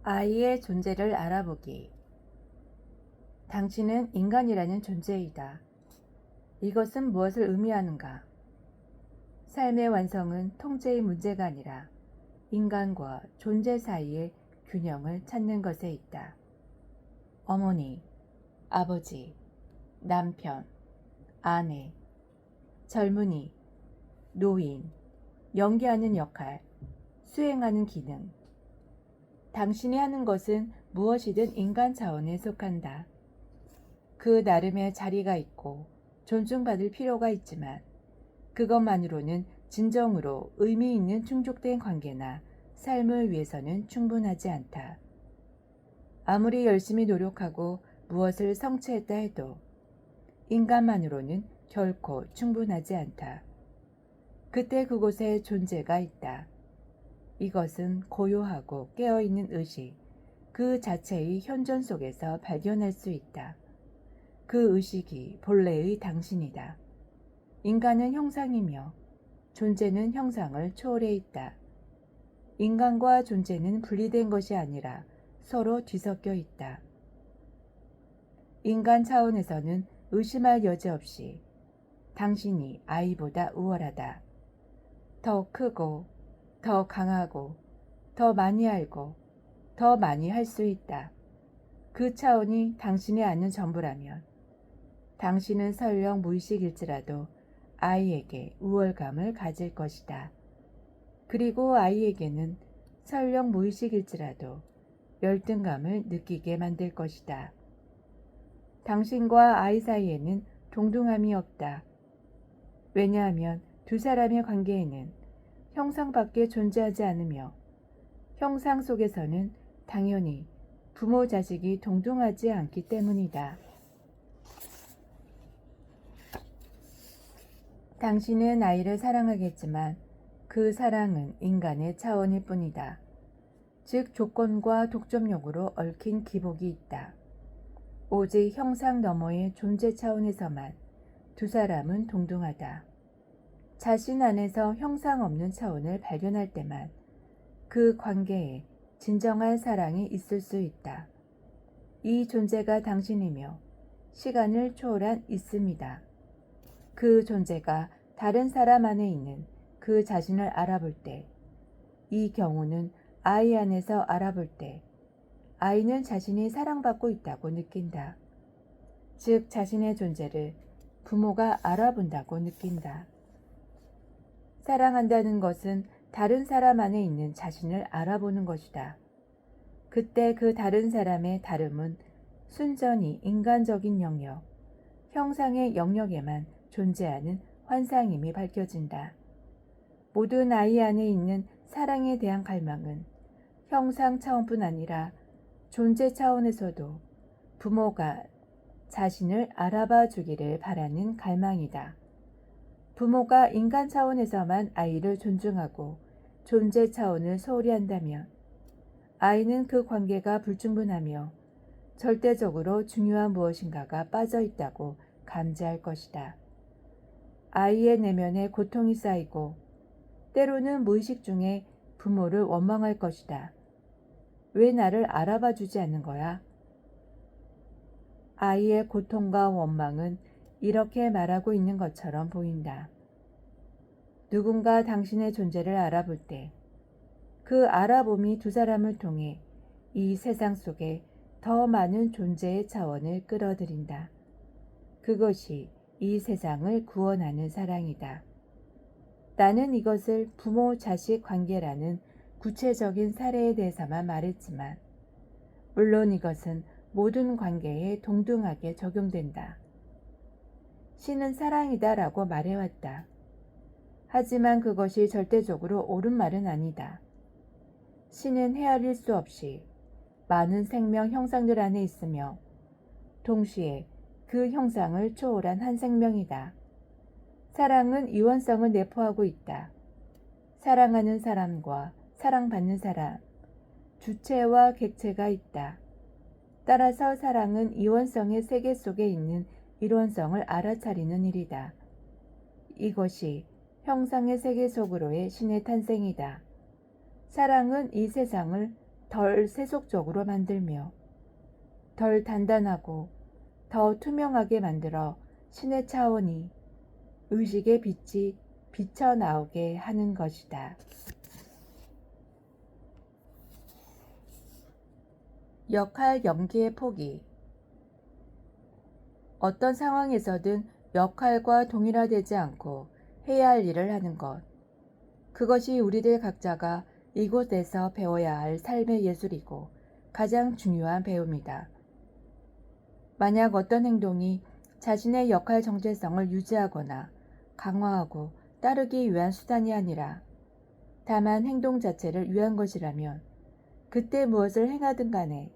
아이의 존재를 알아보기. 당신은 인간이라는 존재이다. 이것은 무엇을 의미하는가? 삶의 완성은 통제의 문제가 아니라 인간과 존재 사이의 균형을 찾는 것에 있다. 어머니, 아버지, 남편, 아내, 젊은이, 노인, 연기하는 역할, 수행하는 기능. 당신이 하는 것은 무엇이든 인간 차원에 속한다. 그 나름의 자리가 있고 존중받을 필요가 있지만 그것만으로는 진정으로 의미 있는 충족된 관계나 삶을 위해서는 충분하지 않다. 아무리 열심히 노력하고 무엇을 성취했다 해도 인간만으로는 결코 충분하지 않다. 그때 그곳에 존재가 있다. 이것은 고요하고 깨어있는 의식, 그 자체의 현존 속에서 발견할 수 있다. 그 의식이 본래의 당신이다. 인간은 형상이며 존재는 형상을 초월해 있다. 인간과 존재는 분리된 것이 아니라 서로 뒤섞여 있다. 인간 차원에서는 의심할 여지 없이 당신이 아이보다 우월하다. 더 크고 더 강하고 더 많이 알고 더 많이 할 수 있다. 그 차원이 당신이 아는 전부라면 당신은 설령 무의식일지라도 아이에게 우월감을 가질 것이다. 그리고 아이에게는 설령 무의식일지라도 열등감을 느끼게 만들 것이다. 당신과 아이 사이에는 동등함이 없다. 왜냐하면 두 사람의 관계에는 형상밖에 존재하지 않으며 형상 속에서는 당연히 부모 자식이 동등하지 않기 때문이다. 당신은 아이를 사랑하겠지만 그 사랑은 인간의 차원일 뿐이다. 즉 조건과 독점력으로 얽힌 기복이 있다. 오직 형상 너머의 존재 차원에서만 두 사람은 동등하다. 자신 안에서 형상 없는 차원을 발견할 때만 그 관계에 진정한 사랑이 있을 수 있다. 이 존재가 당신이며 시간을 초월한 있음이다. 그 존재가 다른 사람 안에 있는 그 자신을 알아볼 때, 이 경우는 아이 안에서 알아볼 때, 아이는 자신이 사랑받고 있다고 느낀다. 즉 자신의 존재를 부모가 알아본다고 느낀다. 사랑한다는 것은 다른 사람 안에 있는 자신을 알아보는 것이다. 그때 그 다른 사람의 다름은 순전히 인간적인 영역, 형상의 영역에만 존재하는 환상임이 밝혀진다. 모든 아이 안에 있는 사랑에 대한 갈망은 형상 차원뿐 아니라 존재 차원에서도 부모가 자신을 알아봐 주기를 바라는 갈망이다. 부모가 인간 차원에서만 아이를 존중하고 존재 차원을 소홀히 한다면 아이는 그 관계가 불충분하며 절대적으로 중요한 무엇인가가 빠져 있다고 감지할 것이다. 아이의 내면에 고통이 쌓이고 때로는 무의식 중에 부모를 원망할 것이다. 왜 나를 알아봐 주지 않는 거야? 아이의 고통과 원망은 이렇게 말하고 있는 것처럼 보인다. 누군가 당신의 존재를 알아볼 때 그 알아봄이 두 사람을 통해 이 세상 속에 더 많은 존재의 차원을 끌어들인다. 그것이 이 세상을 구원하는 사랑이다. 나는 이것을 부모-자식 관계라는 구체적인 사례에 대해서만 말했지만 물론 이것은 모든 관계에 동등하게 적용된다. 신은 사랑이다 라고 말해왔다. 하지만 그것이 절대적으로 옳은 말은 아니다. 신은 헤아릴 수 없이 많은 생명 형상들 안에 있으며 동시에 그 형상을 초월한 한 생명이다. 사랑은 이원성을 내포하고 있다. 사랑하는 사람과 사랑받는 사람, 주체와 객체가 있다. 따라서 사랑은 이원성의 세계 속에 있는 일원성을 알아차리는 일이다. 이것이 형상의 세계 속으로의 신의 탄생이다. 사랑은 이 세상을 덜 세속적으로 만들며 덜 단단하고 더 투명하게 만들어 신의 차원이 의식의 빛이 비쳐나오게 하는 것이다. 역할 연기의 포기. 어떤 상황에서든 역할과 동일화되지 않고 해야 할 일을 하는 것. 그것이 우리들 각자가 이곳에서 배워야 할 삶의 예술이고 가장 중요한 배움이다. 만약 어떤 행동이 자신의 역할 정체성을 유지하거나 강화하고 따르기 위한 수단이 아니라 다만 행동 자체를 위한 것이라면 그때 무엇을 행하든 간에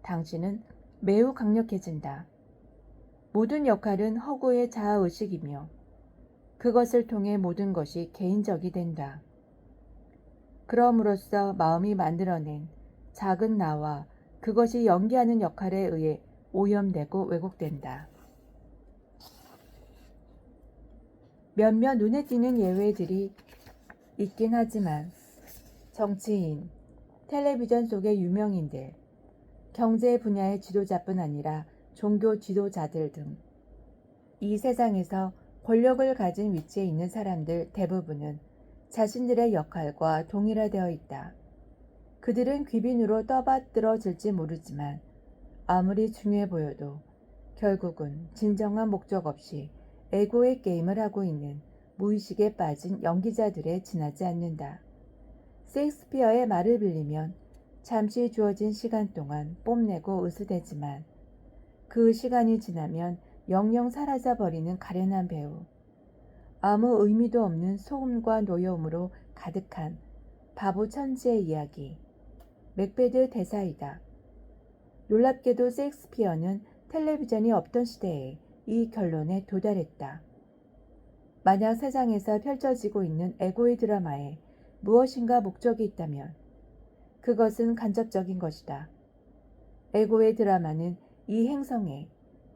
당신은 매우 강력해진다. 모든 역할은 허구의 자아의식이며 그것을 통해 모든 것이 개인적이 된다. 그럼으로써 마음이 만들어낸 작은 나와 그것이 연기하는 역할에 의해 오염되고 왜곡된다. 몇몇 눈에 띄는 예외들이 있긴 하지만 정치인, 텔레비전 속의 유명인들, 경제 분야의 지도자뿐 아니라 종교 지도자들 등 이 세상에서 권력을 가진 위치에 있는 사람들 대부분은 자신들의 역할과 동일화되어 있다. 그들은 귀빈으로 떠받들어질지 모르지만 아무리 중요해 보여도 결국은 진정한 목적 없이 에고의 게임을 하고 있는 무의식에 빠진 연기자들에 지나지 않는다. 셰익스피어의 말을 빌리면 잠시 주어진 시간 동안 뽐내고 으스대지만 그 시간이 지나면 영영 사라져버리는 가련한 배우. 아무 의미도 없는 소음과 노여움으로 가득한 바보 천지의 이야기. 맥베드 대사이다. 놀랍게도 셰익스피어는 텔레비전이 없던 시대에 이 결론에 도달했다. 만약 세상에서 펼쳐지고 있는 에고의 드라마에 무엇인가 목적이 있다면 그것은 간접적인 것이다. 에고의 드라마는 이 행성에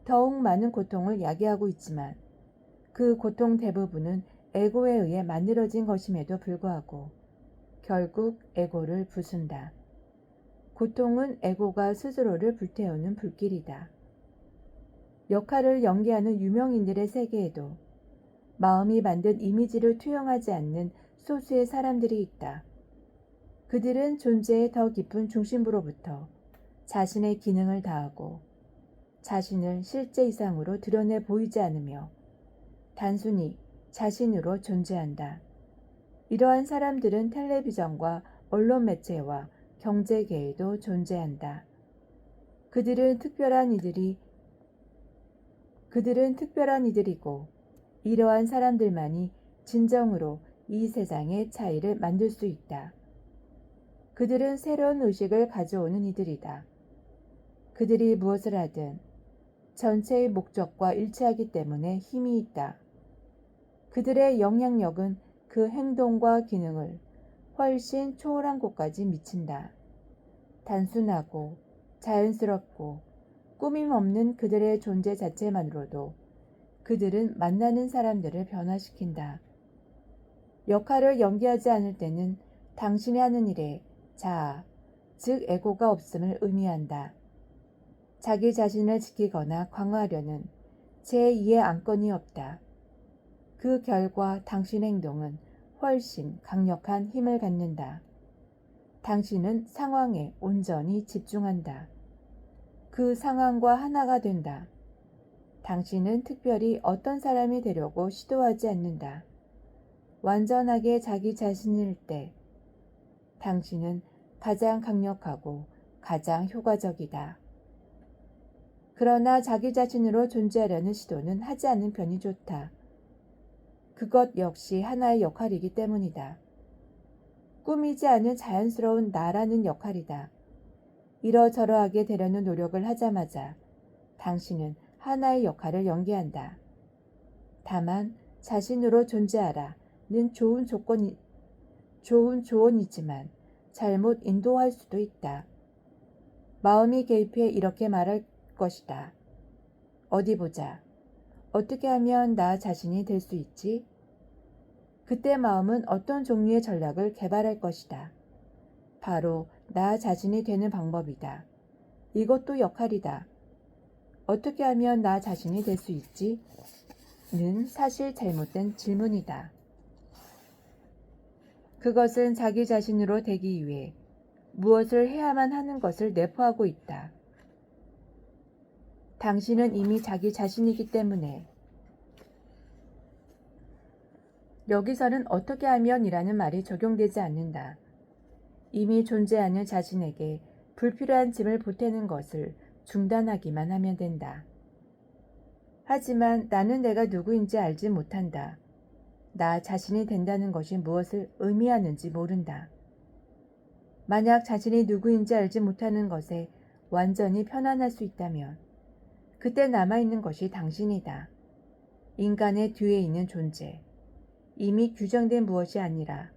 더욱 많은 고통을 야기하고 있지만 그 고통 대부분은 에고에 의해 만들어진 것임에도 불구하고 결국 에고를 부순다. 고통은 에고가 스스로를 불태우는 불길이다. 역할을 연기하는 유명인들의 세계에도 마음이 만든 이미지를 투영하지 않는 소수의 사람들이 있다. 그들은 존재의 더 깊은 중심부로부터 자신의 기능을 다하고 자신을 실제 이상으로 드러내 보이지 않으며 단순히 자신으로 존재한다. 이러한 사람들은 텔레비전과 언론 매체와 경제계에도 존재한다. 그들은 특별한 이들이고 이러한 사람들만이 진정으로 이 세상의 차이를 만들 수 있다. 그들은 새로운 의식을 가져오는 이들이다. 그들이 무엇을 하든 전체의 목적과 일치하기 때문에 힘이 있다. 그들의 영향력은 그 행동과 기능을 훨씬 초월한 곳까지 미친다. 단순하고 자연스럽고 꾸밈 없는 그들의 존재 자체만으로도 그들은 만나는 사람들을 변화시킨다. 역할을 연기하지 않을 때는 당신이 하는 일에 자아, 즉 에고가 없음을 의미한다. 자기 자신을 지키거나 강화하려는 제2의 안건이 없다. 그 결과 당신 행동은 훨씬 강력한 힘을 갖는다. 당신은 상황에 온전히 집중한다. 그 상황과 하나가 된다. 당신은 특별히 어떤 사람이 되려고 시도하지 않는다. 완전하게 자기 자신일 때 당신은 가장 강력하고 가장 효과적이다. 그러나 자기 자신으로 존재하려는 시도는 하지 않는 편이 좋다. 그것 역시 하나의 역할이기 때문이다. 꾸미지 않은 자연스러운 나라는 역할이다. 이러저러하게 되려는 노력을 하자마자 당신은 하나의 역할을 연기한다. 다만 자신으로 존재하라는 좋은 조언이지만 잘못 인도할 수도 있다. 마음이 개입해 이렇게 말할 것이다. 어디 보자. 어떻게 하면 나 자신이 될 수 있지? 그때 마음은 어떤 종류의 전략을 개발할 것이다. 바로 나 자신이 되는 방법이다. 이것도 역할이다. 어떻게 하면 나 자신이 될 수 있지? 는 사실 잘못된 질문이다. 그것은 자기 자신으로 되기 위해 무엇을 해야만 하는 것을 내포하고 있다. 당신은 이미 자기 자신이기 때문에 여기서는 어떻게 하면이라는 말이 적용되지 않는다. 이미 존재하는 자신에게 불필요한 짐을 보태는 것을 중단하기만 하면 된다. 하지만 나는 내가 누구인지 알지 못한다. 나 자신이 된다는 것이 무엇을 의미하는지 모른다. 만약 자신이 누구인지 알지 못하는 것에 완전히 편안할 수 있다면 그때 남아있는 것이 당신이다. 인간의 뒤에 있는 존재. 이미 규정된 무엇이 아니라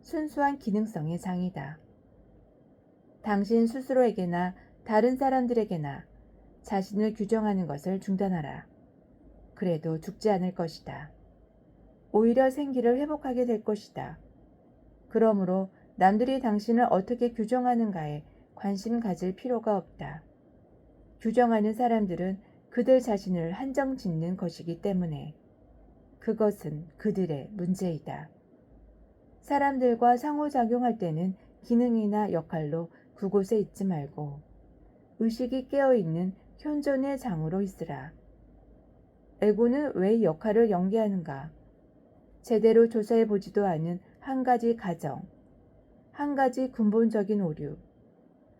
순수한 기능성의 장이다. 당신 스스로에게나 다른 사람들에게나 자신을 규정하는 것을 중단하라. 그래도 죽지 않을 것이다. 오히려 생기를 회복하게 될 것이다. 그러므로 남들이 당신을 어떻게 규정하는가에 관심 가질 필요가 없다. 규정하는 사람들은 그들 자신을 한정 짓는 것이기 때문에 그것은 그들의 문제이다. 사람들과 상호작용할 때는 기능이나 역할로 그곳에 있지 말고 의식이 깨어있는 현존의 장으로 있으라. 에고는 왜 역할을 연기하는가? 제대로 조사해보지도 않은 한 가지 가정, 한 가지 근본적인 오류,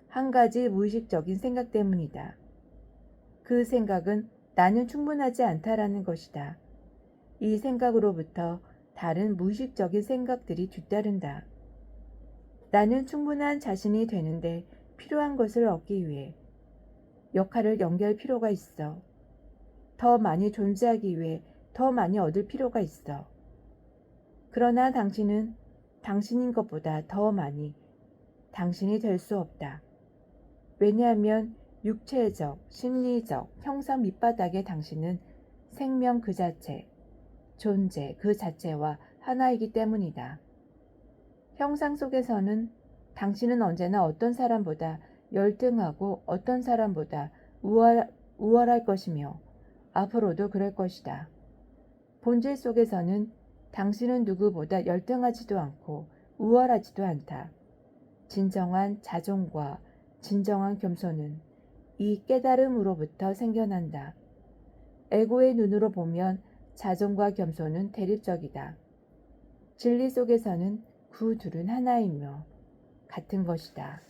한 가지 무의식적인 생각 때문이다. 그 생각은 나는 충분하지 않다라는 것이다. 이 생각으로부터 다른 무의식적인 생각들이 뒤따른다. 나는 충분한 자신이 되는데 필요한 것을 얻기 위해 역할을 연기할 필요가 있어. 더 많이 존재하기 위해 더 많이 얻을 필요가 있어. 그러나 당신은 당신인 것보다 더 많이 당신이 될 수 없다. 왜냐하면 육체적, 심리적, 형상 밑바닥의 당신은 생명 그 자체, 존재 그 자체와 하나이기 때문이다. 형상 속에서는 당신은 언제나 어떤 사람보다 열등하고 어떤 사람보다 우월할 것이며 앞으로도 그럴 것이다. 본질 속에서는 당신은 누구보다 열등하지도 않고 우월하지도 않다. 진정한 자존과 진정한 겸손은 이 깨달음으로부터 생겨난다. 에고의 눈으로 보면 자존과 겸손은 대립적이다. 진리 속에서는 그 둘은 하나이며 같은 것이다.